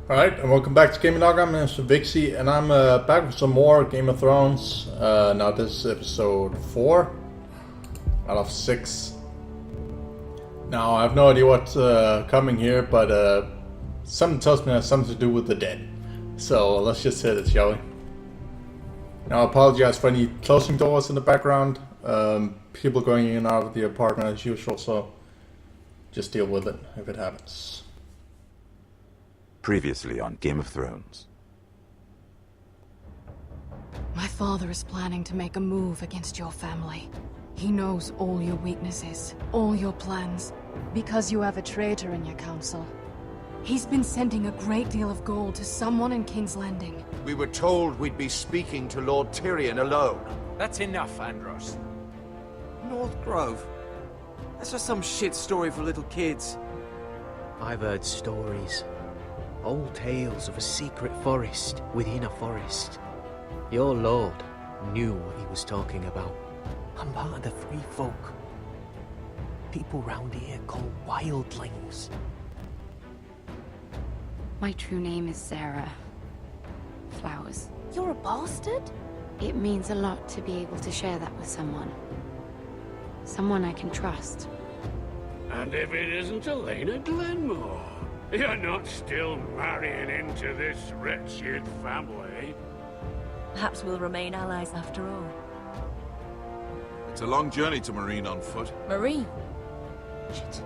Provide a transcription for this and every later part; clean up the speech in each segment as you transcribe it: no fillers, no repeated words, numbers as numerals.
Alright, and welcome back to Gaming Log. I'm Mr. Revixy, and I'm back with some more Game of Thrones. Now this is episode 4 out of 6. Now, I have no idea what's coming here, but something tells me it has something to do with the dead. So, let's just hit it, shall we? Now, I apologize for any closing doors in the background. People going in and out of the apartment as usual, so just deal with it if it happens. Previously on Game of Thrones. My father is planning to make a move against your family. He knows all your weaknesses, all your plans, because you have a traitor in your council. He's been sending a great deal of gold to someone in King's Landing. We were told we'd be speaking to Lord Tyrion alone. That's enough, Andros. North Grove? That's just some shit story for little kids. I've heard stories. Old tales of a secret forest within a forest. Your lord knew what he was talking about. I'm part of the free folk. People round here called wildlings. My true name is Sarah Flowers. You're a bastard? It means a lot to be able to share that with someone. Someone I can trust. And if it isn't Elena Glenmore, you're not still marrying into this wretched family. Perhaps we'll remain allies after all. It's a long journey to Marine on foot. Marine? Shit.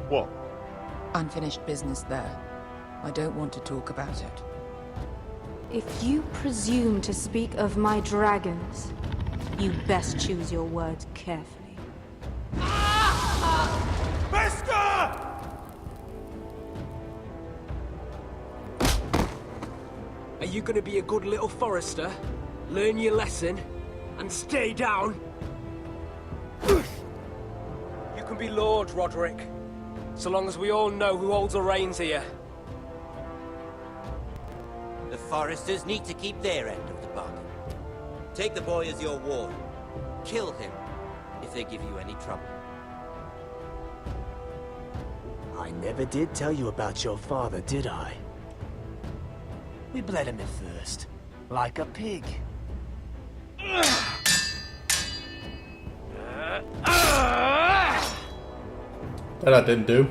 What? Unfinished business there. I don't want to talk about it. If you presume to speak of my dragons, you best choose your words carefully. Bester! Are you gonna be a good little forester? Learn your lesson? And stay down? You can be Lord, Roderick. So long as we all know who holds the reins here. The foresters need to keep their end of the bargain. Take the boy as your ward. Kill him if they give you any trouble. I never did tell you about your father, did I? We bled him at first, like a pig. That I didn't do.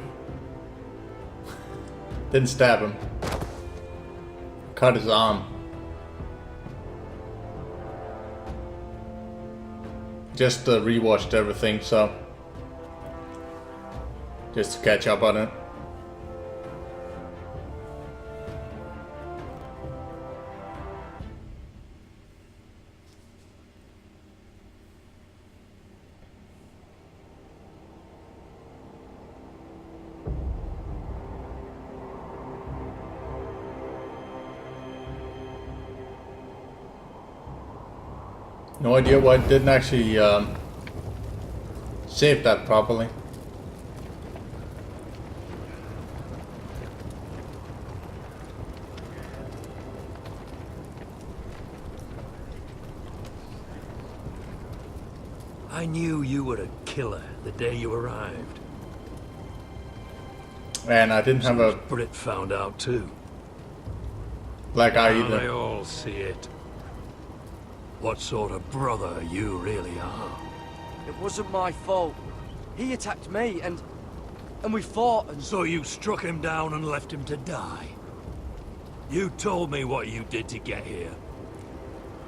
Didn't stab him. Cut his arm. Just rewatched everything, so just to catch up on it. No idea why it didn't actually save that properly. I knew you were a killer the day you arrived. And I didn't have a Brit found out too. black eye Now either. they all see it. What sort of brother you really are. It wasn't my fault. He attacked me and we fought and... So you struck him down and left him to die. You told me what you did to get here.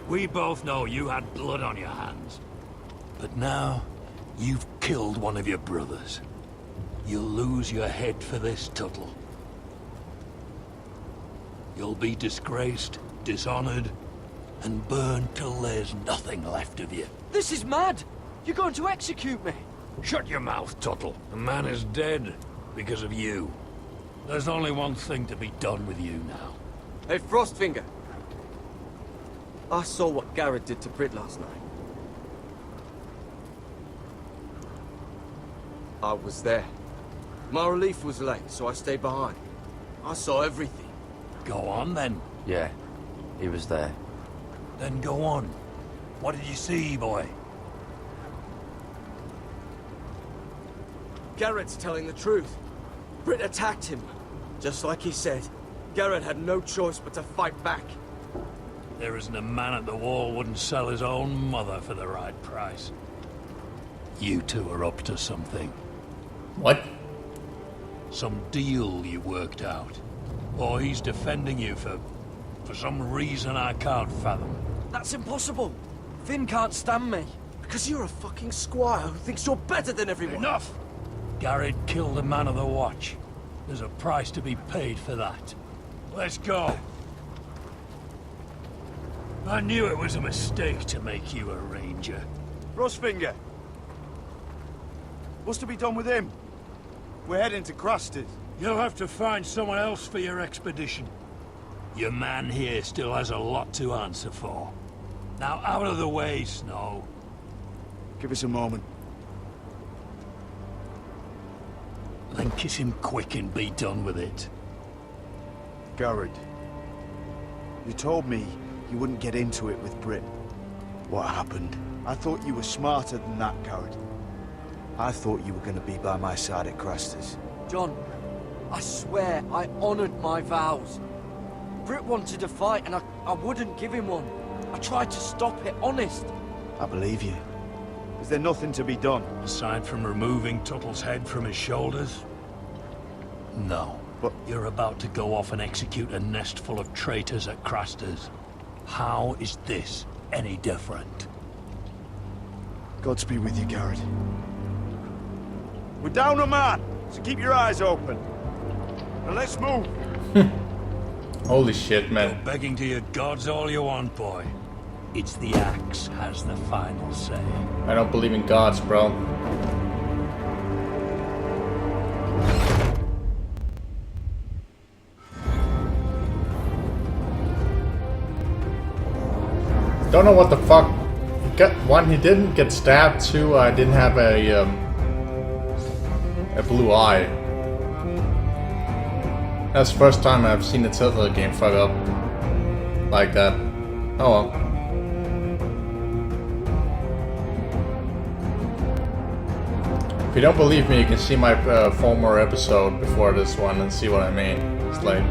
We both know you had blood on your hands. But now, you've killed one of your brothers. You'll lose your head for this, Tuttle. You'll be disgraced, dishonored, and burned till there's nothing left of you. This is mad! You're going to execute me! Shut your mouth, Tuttle. The man is dead because of you. There's only one thing to be done with you now. Hey, Frostfinger. I saw what Garrett did to Brit last night. I was there. My relief was late, so I stayed behind. I saw everything. Go on, then. Yeah, he was there. Then go on. What did you see, boy? Garrett's telling the truth. Brit attacked him, just like he said. Garrett had no choice but to fight back. There isn't a man at the wall wouldn't sell his own mother for the right price. You two are up to something. What? Some deal you worked out. Or he's defending you for some reason I can't fathom. That's impossible. Finn can't stand me. Because you're a fucking squire who thinks you're better than everyone. Enough! Garrett killed the man of the watch. There's a price to be paid for that. Let's go. I knew it was a mistake to make you a ranger. Rosfinger. What's to be done with him? We're heading to Crusters. You'll have to find someone else for your expedition. Your man here still has a lot to answer for. Now out of the way, Snow. Give us a moment. Then kiss him quick and be done with it. Garrett, you told me you wouldn't get into it with Brit. What happened? I thought you were smarter than that, Garrett. I thought you were going to be by my side at Crusters. John, I swear I honored my vows. Brit wanted to fight and I wouldn't give him one. I tried to stop it, honest. I believe you. Is there nothing to be done? Aside from removing Tuttle's head from his shoulders? No. But you're about to go off and execute a nest full of traitors at Crusters. How is this any different? Godspeed with you, Garrett. We're down a man, so keep your eyes open. Now let's move. Holy shit, man. You're begging to your gods all you want, boy. It's the axe has the final say. I don't believe in gods, bro. Don't know what the fuck. One, he didn't get stabbed. Two, I didn't have a blue eye. That's the first time I've seen the Telltale game fuck up like that. Oh well. If you don't believe me, you can see my former episode before this one and see what I mean. It's like...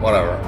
whatever.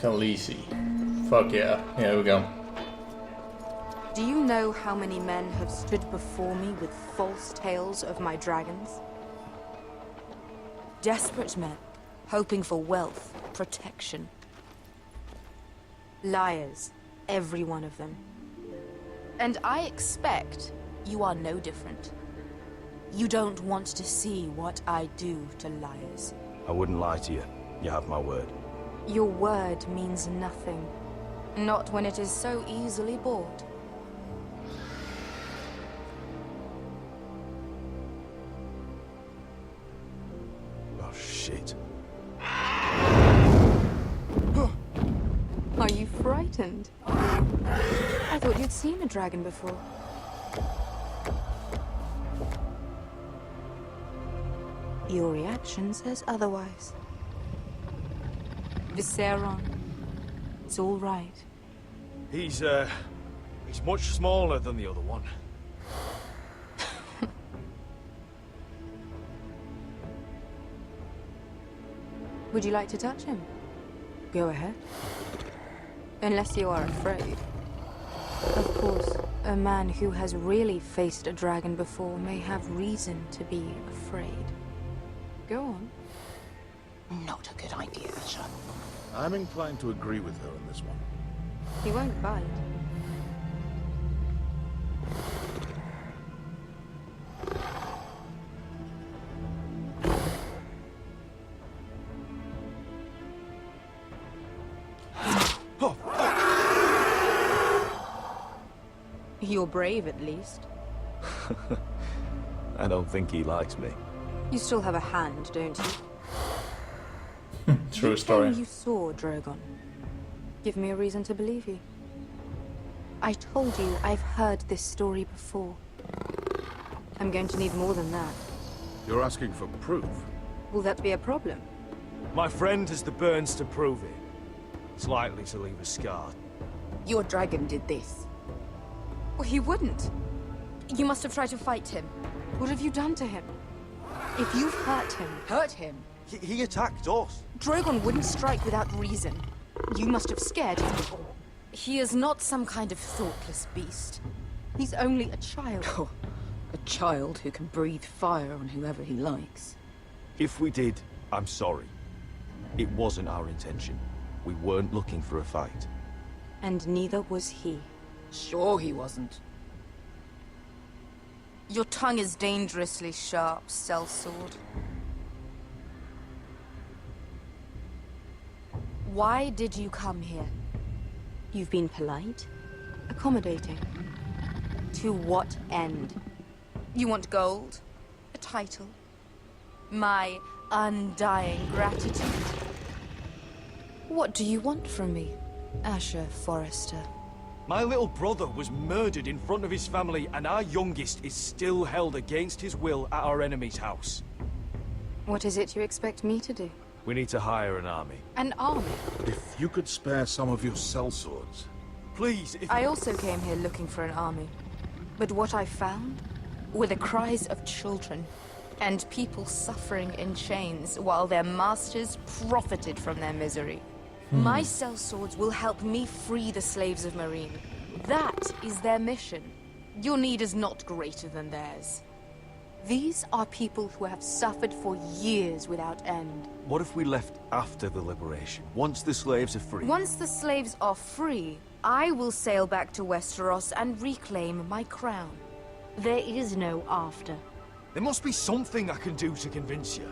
Khaleesi. Fuck yeah. Here we go. Do you know how many men have stood before me with false tales of my dragons? Desperate men, hoping for wealth, protection. Liars, every one of them. And I expect you are no different. You don't want to see what I do to liars. I wouldn't lie to you. You have my word. Your word means nothing. Not when it is so easily bought. Oh, shit. Are you frightened? I thought you'd seen a dragon before. Your reaction says otherwise. Visceron. It's all right. He's much smaller than the other one. Would you like to touch him? Go ahead. Unless you are afraid. Of course, a man who has really faced a dragon before may have reason to be afraid. Go on. Not a good idea, Asher. I'm inclined to agree with her on this one. He won't bite. You're brave, at least. I don't think he likes me. You still have a hand, don't you? True story. You saw Drogon. Give me a reason to believe you. I told you I've heard this story before. I'm going to need more than that. You're asking for proof? Will that be a problem? My friend has the burns to prove it. It's likely to leave a scar. Your dragon did this. Well, he wouldn't. You must have tried to fight him. What have you done to him? If you've hurt him... Hurt him? He attacked us. Drogon wouldn't strike without reason. You must have scared him. He is not some kind of thoughtless beast. He's only a child. Oh, a child who can breathe fire on whoever he likes. If we did, I'm sorry. It wasn't our intention. We weren't looking for a fight. And neither was he. Sure he wasn't. Your tongue is dangerously sharp, sellsword. Why did you come here? You've been polite, accommodating. To what end? You want gold? A title? My undying gratitude? What do you want from me, Asher Forrester? My little brother was murdered in front of his family, and our youngest is still held against his will at our enemy's house. What is it you expect me to do? We need to hire an army. An army? If you could spare some of your sellswords. Please, if I also came here looking for an army. But what I found were the cries of children and people suffering in chains while their masters profited from their misery. My sellswords will help me free the slaves of Marine. That is their mission. Your need is not greater than theirs. These are people who have suffered for years without end. What if we left after the liberation, once the slaves are free? Once the slaves are free, I will sail back to Westeros and reclaim my crown. There is no after. There must be something I can do to convince you.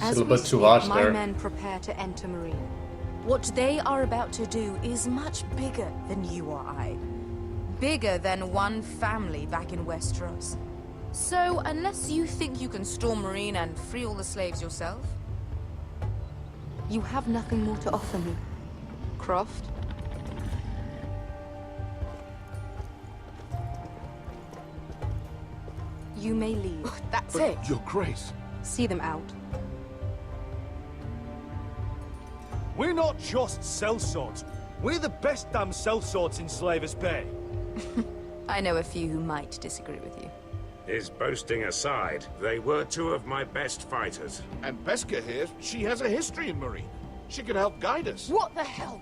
As we speak, my men prepare to enter Marine. What they are about to do is much bigger than you or I. Bigger than one family back in Westeros. So, unless you think you can storm Marine and free all the slaves yourself, you have nothing more to offer me, Croft. You may leave. That's it. Your Grace. See them out. We're not just sellswords. We're the best damn sellswords in Slavers Bay. I know a few who might disagree with you. His boasting aside, they were two of my best fighters. And Beskha here, she has a history in Marine. She could help guide us. What the hell?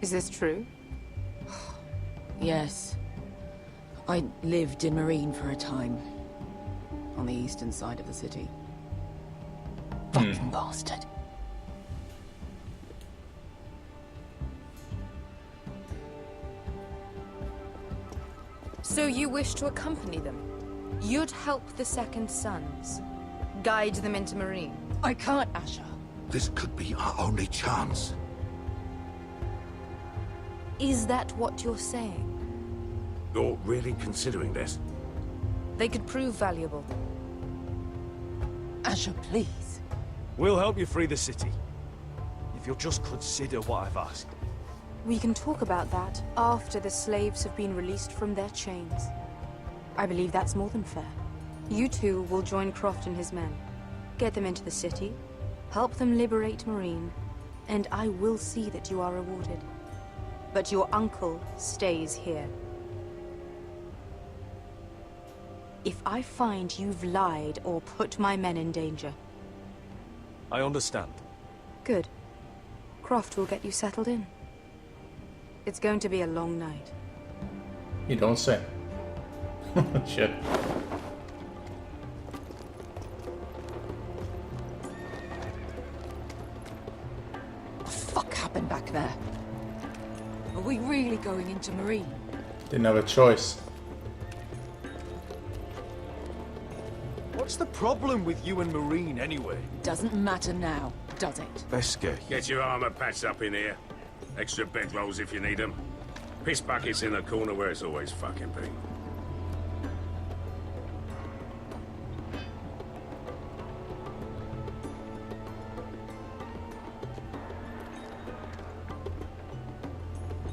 Is this true? Yes. I lived in Marine for a time. On the eastern side of the city. Fucking bastard. So you wish to accompany them? You'd help the Second Sons? Guide them into Marine? I can't, Asher. This could be our only chance. Is that what you're saying? You're really considering this? They could prove valuable. Asher, please. We'll help you free the city. If you'll just consider what I've asked. We can talk about that after the slaves have been released from their chains. I believe that's more than fair. You two will join Croft and his men. Get them into the city, help them liberate Marine, and I will see that you are rewarded. But your uncle stays here. If I find you've lied or put my men in danger... I understand. Good. Croft will get you settled in. It's going to be a long night. You don't say. Shit. What the fuck happened back there? Are we really going into Marine? Didn't have a choice. What's the problem with you and Marine anyway? Doesn't matter now, does it? Veska, get your armor patched up in here. Extra bedrolls if you need them. Piss buckets in the corner where it's always fucking been.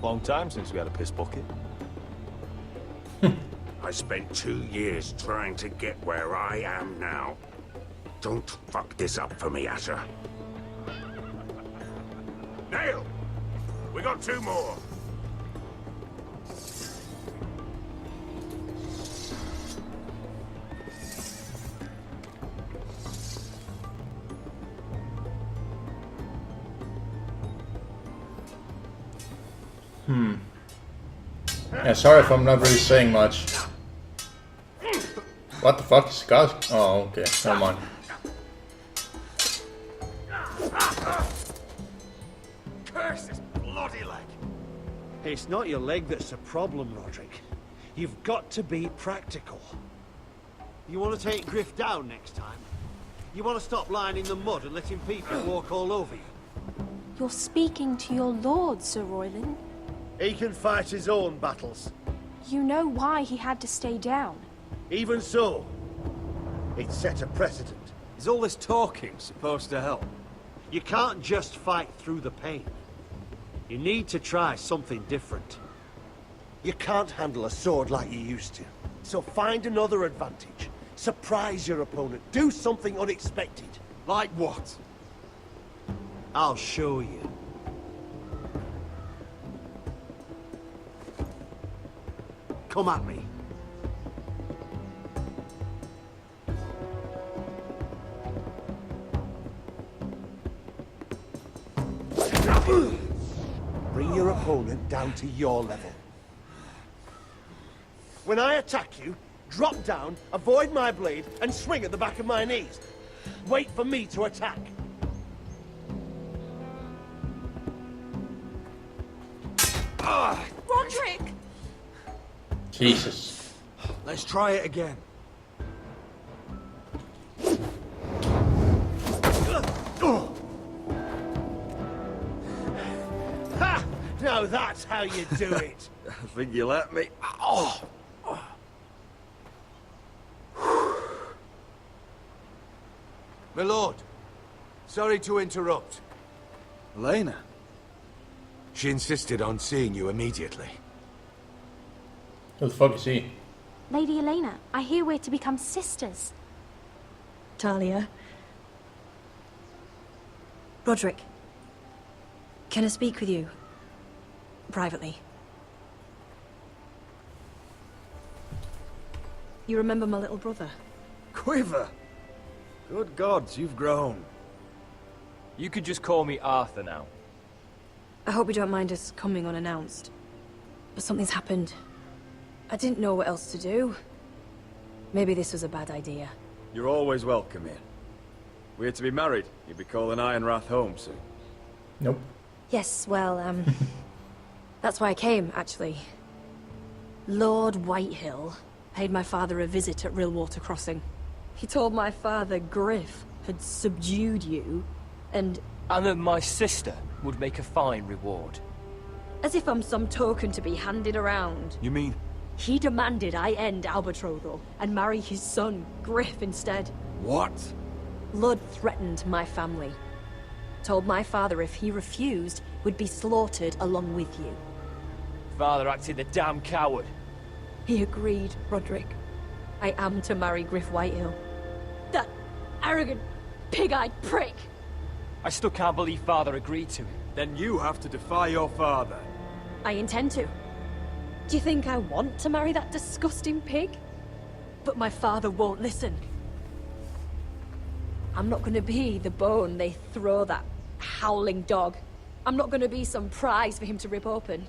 Long time since we had a piss bucket. I spent 2 years trying to get where I am now. Don't fuck this up for me, Asher. Nail! We got 2 more. Yeah, sorry if I'm not really saying much. What the fuck is God? Oh, okay, never mind. Curse this bloody leg! It's not your leg that's a problem, Roderick. You've got to be practical. You want to take Griff down next time? You want to stop lying in the mud and letting people walk all over you? You're speaking to your lord, Sir Royland. He can fight his own battles. You know why he had to stay down. Even so, it set a precedent. Is all this talking supposed to help? You can't just fight through the pain. You need to try something different. You can't handle a sword like you used to. So find another advantage. Surprise your opponent. Do something unexpected. Like what? I'll show you. Come at me. Bring your opponent down to your level. When I attack you, drop down, avoid my blade, and swing at the back of my knees. Wait for me to attack. Roderick! Jesus. Let's try it again. Ha! Now that's how you do it. I think you let me. Oh! My lord, sorry to interrupt. Elena? She insisted on seeing you immediately. Who the fuck is he? Lady Elena, I hear we're to become sisters. Talia. Roderick. Can I speak with you? Privately. You remember my little brother? Quiver! Good gods, you've grown. You could just call me Arthur now. I hope you don't mind us coming unannounced. But something's happened. I didn't know what else to do. Maybe this was a bad idea. You're always welcome here. We're to be married. You'll be calling Ironrath home soon. Nope. Yes, well, that's why I came, actually. Lord Whitehill paid my father a visit at Rillwater Crossing. He told my father Griff had subdued you, and that my sister would make a fine reward. As if I'm some token to be handed around. You mean? He demanded I end our betrothal and marry his son, Griff, instead. What? Lud threatened my family. Told my father if he refused, would be slaughtered along with you. Father acted the damn coward. He agreed, Roderick. I am to marry Griff Whitehill. That arrogant, pig-eyed prick! I still can't believe Father agreed to it. Then you have to defy your father. I intend to. Do you think I want to marry that disgusting pig? But my father won't listen. I'm not gonna be the bone they throw that howling dog. I'm not gonna be some prize for him to rip open.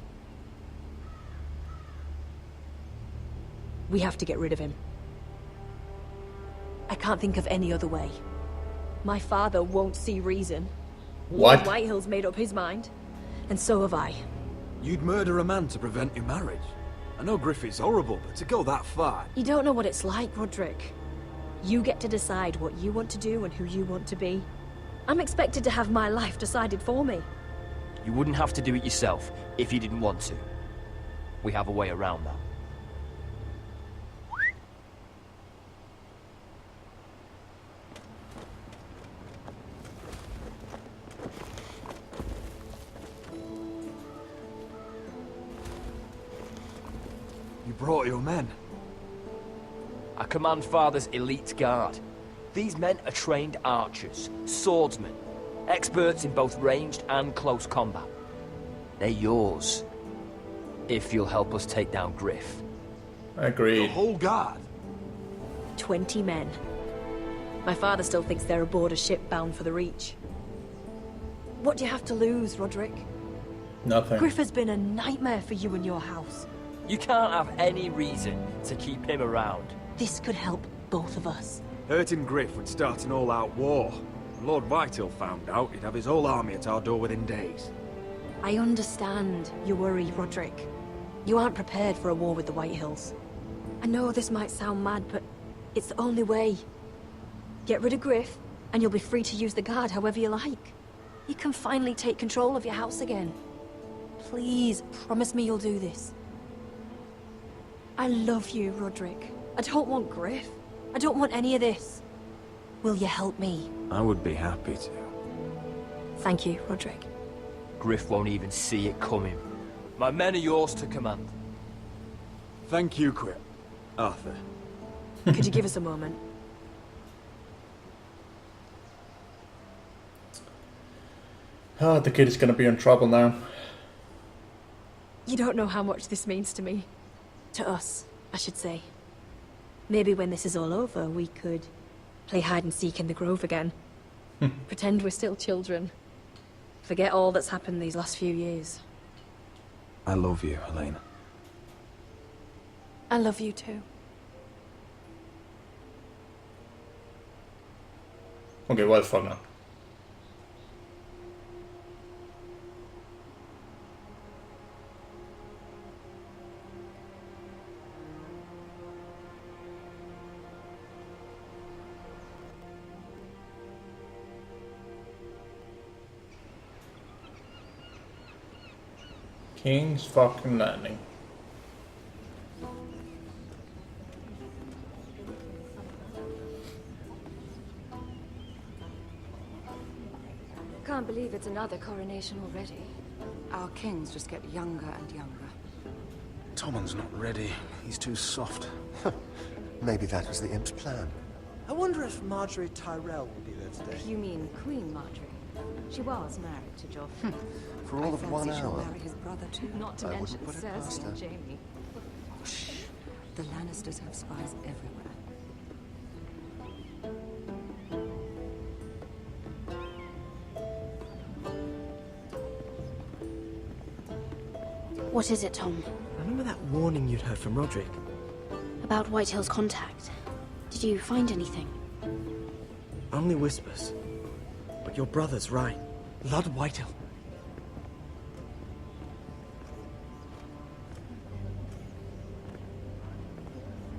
We have to get rid of him. I can't think of any other way. My father won't see reason. What? Lord Whitehill's made up his mind, and so have I. You'd murder a man to prevent your marriage? I know Griffith's horrible, but to go that far... You don't know what it's like, Roderick. You get to decide what you want to do and who you want to be. I'm expected to have my life decided for me. You wouldn't have to do it yourself if you didn't want to. We have a way around that. You brought your men. I command Father's elite guard. These men are trained archers, swordsmen, experts in both ranged and close combat. They're yours, if you'll help us take down Griff. Agreed. The whole guard? 20 men. My father still thinks they're aboard a ship bound for the Reach. What do you have to lose, Roderick? Nothing. Griff has been a nightmare for you and your house. You can't have any reason to keep him around. This could help both of us. Hurting Griff would start an all-out war. Lord Whitehill found out he'd have his whole army at our door within days. I understand your worry, Roderick. You aren't prepared for a war with the Whitehills. I know this might sound mad, but it's the only way. Get rid of Griff, and you'll be free to use the guard however you like. You can finally take control of your house again. Please, promise me you'll do this. I love you, Roderick. I don't want Griff. I don't want any of this. Will you help me? I would be happy to. Thank you, Roderick. Griff won't even see it coming. My men are yours to command. Thank you, Quip. Arthur. Could you give us a moment? Oh, the kid is gonna be in trouble now. You don't know how much this means to me. To us, I should say. Maybe when this is all over, we could play hide and seek in the grove again. Pretend we're still children. Forget all that's happened these last few years. I love you, Helena. I love you too. Okay, what the fuck now? King's fucking Landing. Can't believe it's another coronation already. Our kings just get younger and younger. Tommen's not ready. He's too soft. Maybe that was the imp's plan. I wonder if Marjorie Tyrell will be there today. You mean Queen Marjorie? She was married to Joffrey. For all of 1 She'll hour. marry his brother too. Not to I mention wouldn't put it past Cersei her. and Jaime. Shh. The Lannisters have spies everywhere. What is it, Tom? Remember that warning you'd heard from Roderick? About Whitehill's contact. Did you find anything? Only whispers. But your brother's right. Lord Whitehill.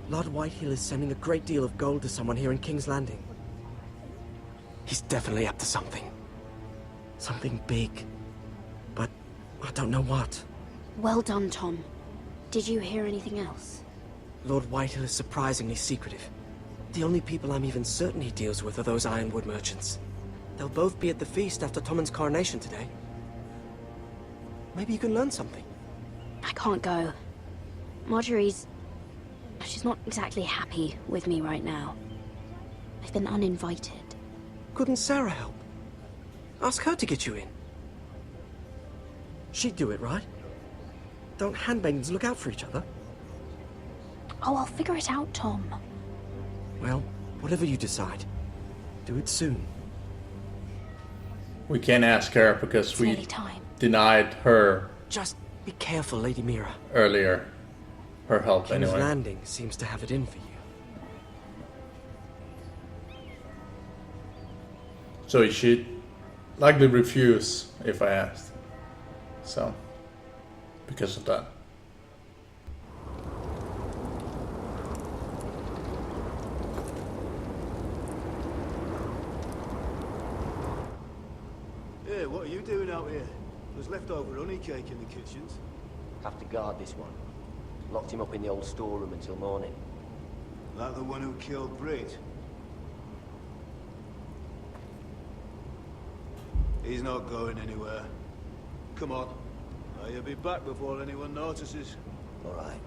Lord Whitehill is sending a great deal of gold to someone here in King's Landing. He's definitely up to something. Something big. But I don't know what. Well done, Tom. Did you hear anything else? Lord Whitehill is surprisingly secretive. The only people I'm even certain he deals with are those ironwood merchants. They'll both be at the feast after Tommen's coronation today. Maybe you can learn something. I can't go. Marjorie's... she's not exactly happy with me right now. I've been uninvited. Couldn't Sarah help? Ask her to get you in. She'd do it, right? Don't handmaidens look out for each other? Oh, I'll figure it out, Tom. Well, whatever you decide, do it soon. We can't ask her because It's we nearly time. denied her Just be careful, Lady Mira. earlier her help King's anyway. Landing seems to have it in for you. So she'd likely refuse if I asked. So, because of that. Yeah, what are you doing out here? There's leftover honey cake in the kitchens. Have to guard this one. Locked him up in the old storeroom until morning. Like the one who killed Brit. He's not going anywhere. Come on. You'll be back before anyone notices. All right.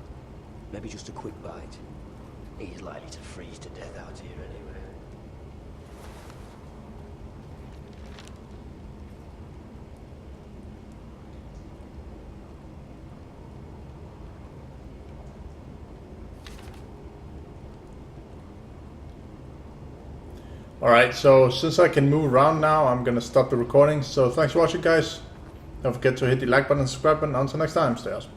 Maybe just a quick bite. He's likely to freeze to death out here anyway. Alright, so since I can move around now, I'm gonna stop the recording. So thanks for watching, guys. Don't forget to hit the like button and subscribe button. Until next time, stay awesome.